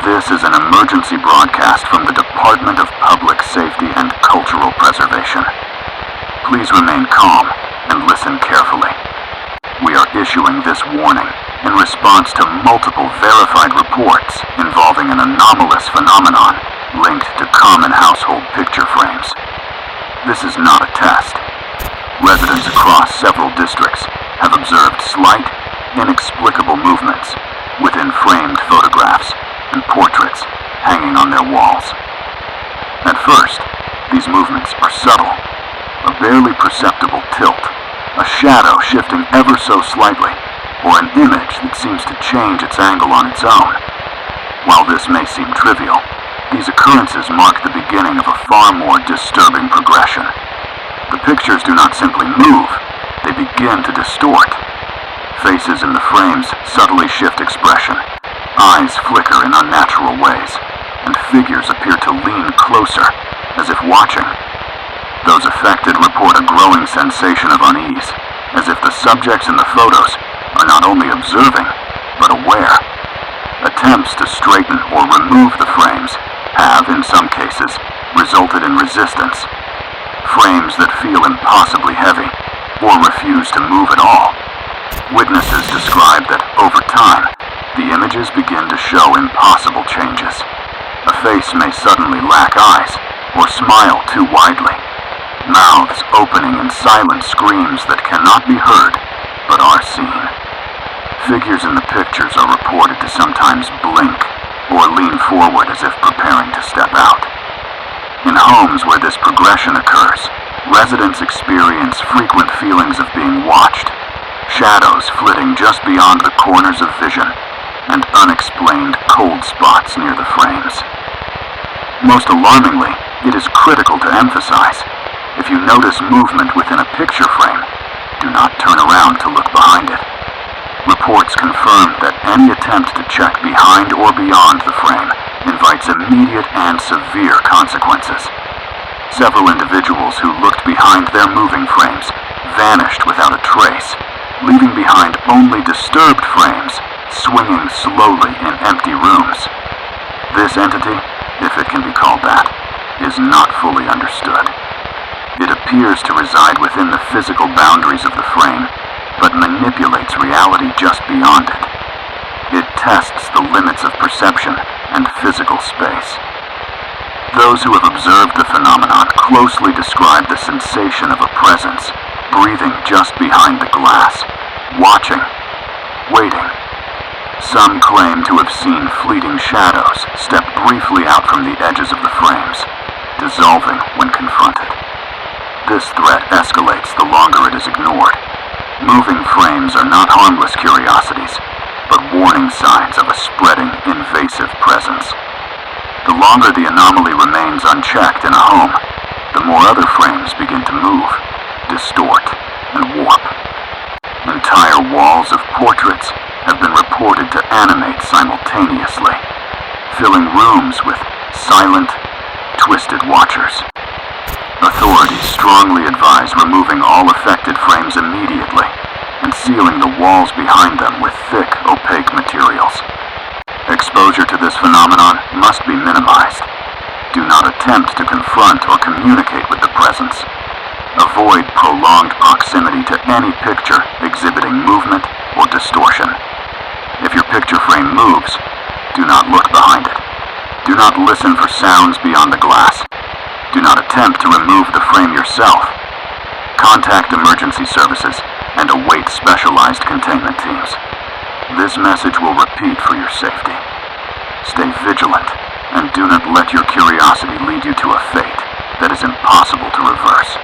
This is an emergency broadcast from the Department of Public Safety and Cultural Preservation. Please remain calm and listen carefully. We are issuing this warning in response to multiple verified reports involving an anomalous phenomenon linked to common household picture frames. This is not a test. Residents across several districts have observed slight, inexplicable movements within framed photographs and portraits hanging on their walls. At first, these movements are subtle, a barely perceptible tilt, a shadow shifting ever so slightly, or an image that seems to change its angle on its own. While this may seem trivial, these occurrences mark the beginning of a far more disturbing progression. The pictures do not simply move, they begin to distort. Faces in the frames subtly shift expression, eyes flicker in unnatural ways, and figures appear to lean closer, as if watching. Those affected report a growing sensation of unease, as if the subjects in the photos are not only observing, but aware. Attempts to straighten or remove the frames have, in some cases, resulted in resistance. Frames that feel impossibly heavy, or refuse to move at all. Witnesses describe that, over time, the images begin to show impossible changes. A face may suddenly lack eyes, or smile too widely. Mouths opening in silent screams that cannot be heard, but are seen. Figures in the pictures are reported to sometimes blink, or lean forward as if preparing to step out. In homes where this progression occurs, residents experience frequent feelings of being watched, shadows flitting just beyond the corners of vision, and unexplained cold spots near the frames. Most alarmingly, it is critical to emphasize, if you notice movement within a picture frame, do not turn around to look behind it. Reports confirm that any attempt to check behind or beyond the frame invites immediate and severe consequences. Several individuals who looked behind their moving frames vanished without a trace, leaving behind only disturbed frames swinging slowly in empty rooms. This entity, if it can be called that, is not fully understood. It appears to reside within the physical boundaries of the frame, but manipulates reality just beyond it. It tests the limits of perception and physical space. Those who have observed the phenomenon closely describe the sensation of a presence breathing just behind the glass, watching, waiting. Some claim to have seen fleeting shadows step briefly out from the edges of the frames, dissolving when confronted. This threat escalates the longer it is ignored. Moving frames are not harmless curiosities, but warning signs of a spreading, invasive presence. The longer the anomaly remains unchecked in a home, the more other frames begin to move, distort, and warp. Entire walls of portraits have been reported to animate simultaneously, filling rooms with silent, twisted watchers. Authorities strongly advise removing all affected frames immediately and sealing the walls behind them with thick, opaque materials. Exposure to this phenomenon must be minimized. Do not attempt to confront or communicate with the presence. Avoid prolonged proximity to any picture exhibiting movement or distortion. If your picture frame moves, do not look behind it. Do not listen for sounds beyond the glass. Do not attempt to remove the frame yourself. Contact emergency services and await specialized containment teams. This message will repeat for your safety. Stay vigilant and do not let your curiosity lead you to a fate that is impossible to reverse.